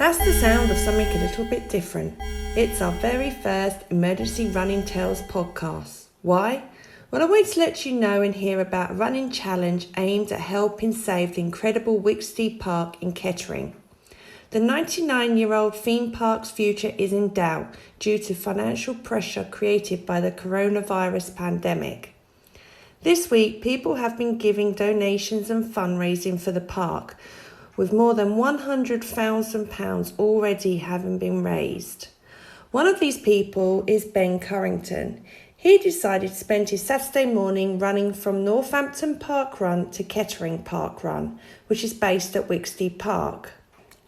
That's the sound of something a little bit different. It's our very first Emergency Running Tales podcast. Why? Well, I wanted to let you know and hear about a running challenge aimed at helping save the incredible Wicksteed Park in Kettering. The 99-year-old theme park's future is in doubt due to financial pressure created by the coronavirus pandemic. This week, people have been giving donations and fundraising for the park, with more than £100,000 already having been raised. One of these people is Ben Currington. He decided to spend his Saturday morning running from Northampton parkrun to Kettering parkrun, which is based at Wicksteed Park.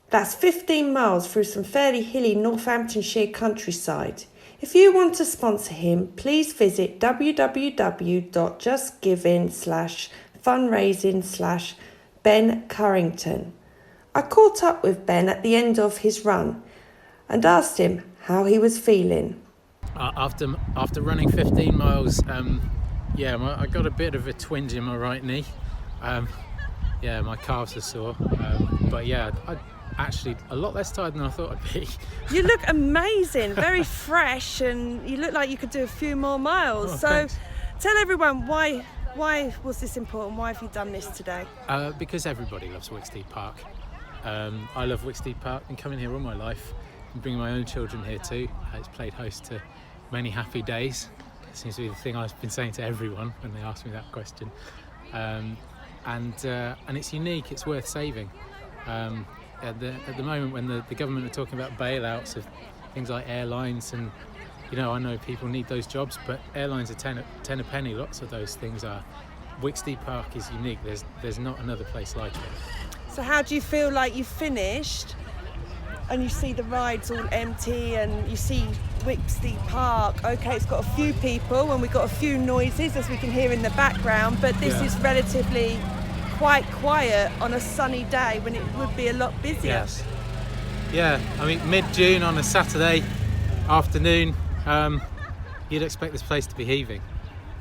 That's 15 miles through some fairly hilly Northamptonshire countryside. If you want to sponsor him, please visit www.justgiving/fundraising/Ben Currington. I caught up with Ben at the end of his run and asked him how he was feeling. After running 15 miles, I got a bit of a twinge in my right knee. My calves are sore. I'm actually a lot less tired than I thought I'd be. You look amazing, very fresh, and you look like you could do a few more miles. Thanks. Tell everyone why was this important? Why have you done this today? Because everybody loves Wicksteed Park. I love Wicksteed Park and coming here all my life and bringing my own children here too. It's played host to many happy days. It seems to be the thing I've been saying to everyone when they ask me that question. And it's unique, it's worth saving. At the moment when the government are talking about bailouts of things like airlines, and I know people need those jobs, but airlines are 10 a penny, lots of those things are. Wicksteed Park is unique, there's not another place like it. So how do you feel like you finished and you see the rides all empty and you see Wicksteed Park? Okay, it's got a few people and we've got a few noises as we can hear in the background, but this is relatively quite quiet on a sunny day when it would be a lot busier. Yes. Yeah, I mean mid-June on a Saturday afternoon, you'd expect this place to be heaving.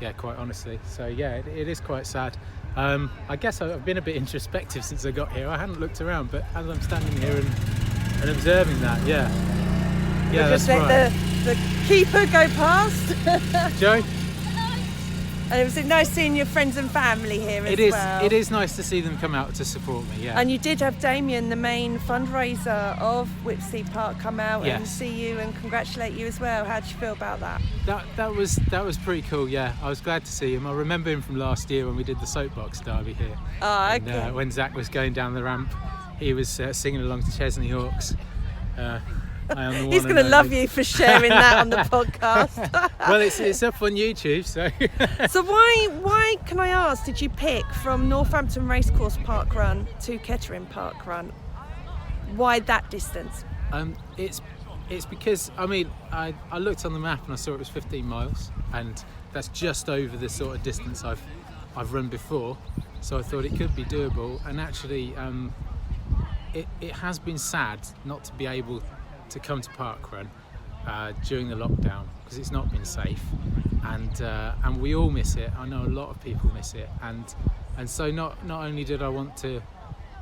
Yeah, quite honestly. So yeah, it is quite sad. I guess I've been a bit introspective since I got here. I hadn't looked around, but as I'm standing here and observing that, that's let right. the keeper go past. Joe? And it was nice seeing your friends and family here as well. It is nice to see them come out to support me, yeah. And you did have Damien, the main fundraiser of Wicksteed Park, come out and see you and congratulate you as well. How did you feel about that? That was pretty cool, yeah. I was glad to see him. I remember him from last year when we did the soapbox derby here. Oh, okay. And, when Zach was going down the ramp, he was singing along to Chesney Hawks. He's going to love you for sharing that on the podcast. Well, it's up on YouTube, so. So why, can I ask, did you pick from Northampton Racecourse parkrun to Kettering parkrun? Why that distance? It's because, I looked on the map and I saw it was 15 miles, and that's just over the sort of distance I've run before, so I thought it could be doable. And actually, it has been sad not to be able to come to parkrun during the lockdown, because it's not been safe, and we all miss it. I know a lot of people miss it, and so not only did I want to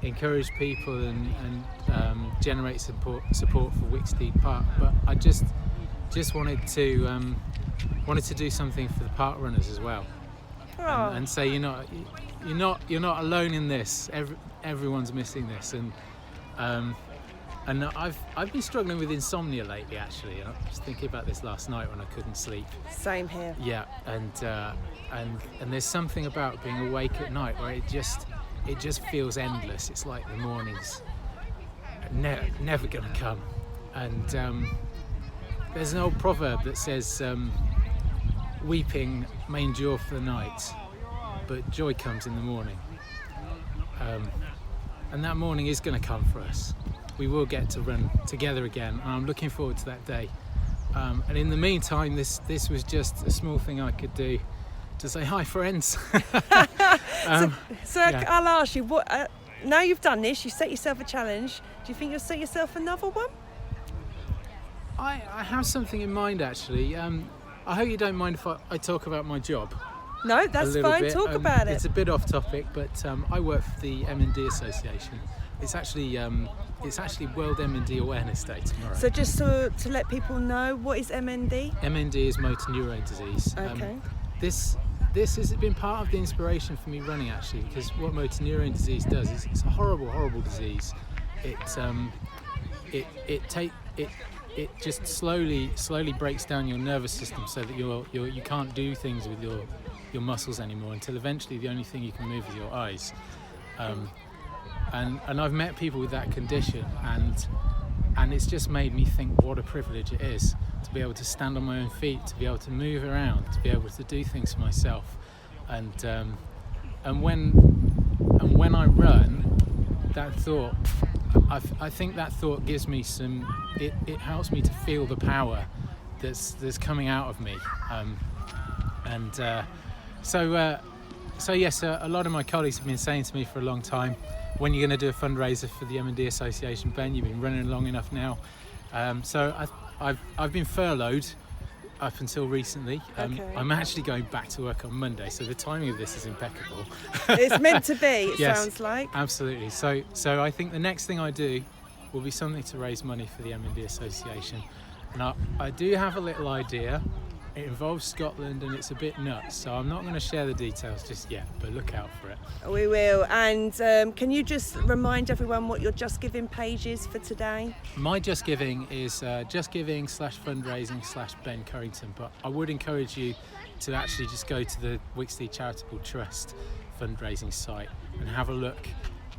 encourage people and generate support for Wicksteed Park, but I just wanted to do something for the park runners as well, and say you're not alone in this. Everyone's missing this, and I've been struggling with insomnia lately, actually. I was thinking about this last night when I couldn't sleep. Same here. Yeah, and there's something about being awake at night where it just feels endless. It's like the morning's never gonna come. And there's an old proverb that says, "Weeping may endure for the night, but joy comes in the morning." And that morning is going to come for us. We will get to run together again, and I'm looking forward to that day. And in the meantime, this was just a small thing I could do to say hi, friends. I'll ask you, what? Now you've done this, you set yourself a challenge. Do you think you'll set yourself another one? I have something in mind, actually. I hope you don't mind if I talk about my job. No, that's a little fine. bit. Talk about it. It's a bit off topic, but I work for the M&D Association. It's actually World M&D Awareness Day tomorrow. So just to let people know, what is MND? MND is motor neurone disease. Okay. This has been part of the inspiration for me running, actually, because what motor neurone disease does is it's a horrible disease. It just slowly breaks down your nervous system so that you can't do things with your muscles anymore, until eventually the only thing you can move is your eyes. And I've met people with that condition, and it's just made me think what a privilege it is to be able to stand on my own feet, to be able to move around, to be able to do things for myself. And when I run, that thought, I think that thought gives me it helps me to feel the power that's coming out of me. So yes, a lot of my colleagues have been saying to me for a long time, when you're going to do a fundraiser for the M&D Association, Ben, you've been running long enough now. So I've been furloughed up until recently. Okay. I'm actually going back to work on Monday, so the timing of this is impeccable. It's meant to be, it Yes, sounds like. Absolutely. So I think the next thing I do will be something to raise money for the M&D Association. And I do have a little idea. It involves Scotland and it's a bit nuts, so I'm not going to share the details just yet, but look out for it. We will. And can you just remind everyone what your Just Giving page is for today? My Just Giving is justgiving/fundraising/Ben Currington, but I would encourage you to actually just go to the Wicksteed Charitable Trust fundraising site and have a look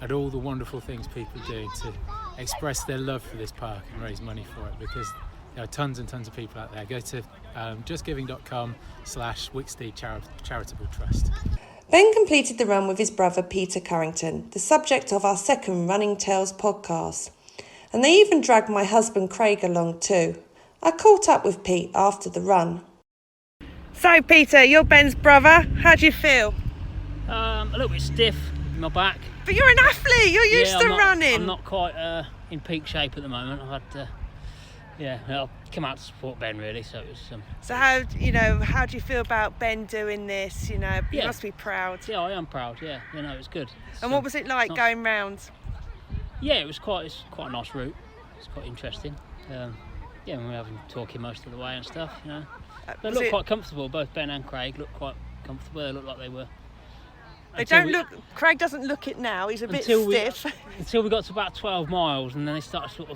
at all the wonderful things people are doing to express their love for this park and raise money for it, because there are tons and tons of people out there. Go to justgiving.com/Wicksteed Charitable Trust. Ben completed the run with his brother Peter Currington, the subject of our second Running Tales podcast. And they even dragged my husband Craig along too. I caught up with Pete after the run. So Peter, you're Ben's brother. How do you feel? A little bit stiff in my back. But you're an athlete, you're used to running. I'm not quite in peak shape at the moment. I've had I'll come out to support Ben really, so it was So how do you feel about Ben doing this? You must be proud. Yeah, I am proud, yeah. It's good. And what was it like going round? Yeah, it's quite a nice route. It's quite interesting. We were having talking most of the way and stuff, They look quite comfortable, both Ben and Craig look quite comfortable. They look like they were. Craig doesn't look it now, he's a bit stiff. Until we got to about 12 miles and then they started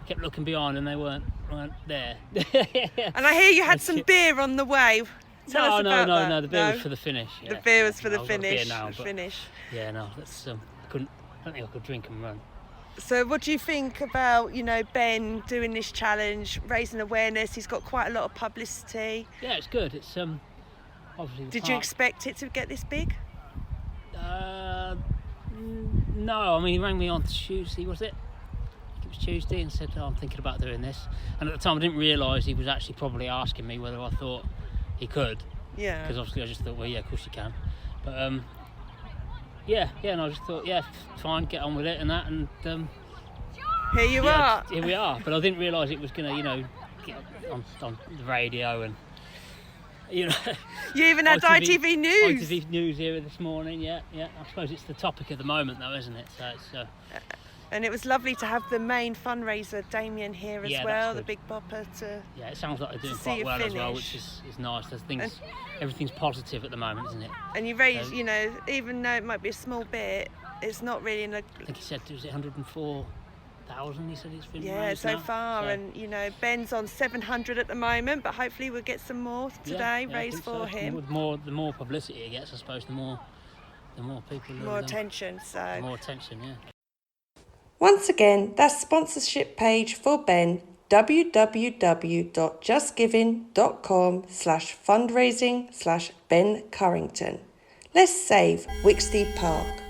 kept looking behind and they weren't there. And I hear you had some beer on the way. Tell us about that. No, the beer was for the finish. Yeah. The beer was for the finish. Finish. Yeah, no, that's I don't think I could drink and run. So what do you think about, Ben doing this challenge, raising awareness? He's got quite a lot of publicity. Yeah, it's good. It's obviously. Did you expect it to get this big? No, I mean he rang me on Tuesday, was it? It was Tuesday, and said, I'm thinking about doing this. And at the time I didn't realise he was actually probably asking me whether I thought he could. Yeah. Because obviously I just thought, well, yeah, of course you can. But and I just thought, yeah, fine, get on with it and that, and here you are. Here we are. But I didn't realise it was going to, get on the radio and. You even had ITV News. ITV News here this morning, yeah. I suppose it's the topic of the moment, though, isn't it? So it's. And it was lovely to have the main fundraiser, Damien, here as well, the big bopper to. Yeah, it sounds like they're doing quite well as well, which is nice. Everything's positive at the moment, isn't it? And you raise, even though it might be a small bit, it's not really in a. I think he said, was it 104,000? He said it's been raised so now. far, and Ben's on 700 at the moment, but hopefully we'll get some more today raised for him. The more publicity he gets, I suppose, the more people. More attention. So. More attention, yeah. Once again, that's sponsorship page for Ben, www.justgiving.com/fundraising/Ben Currington. Let's save Wicksteed Park.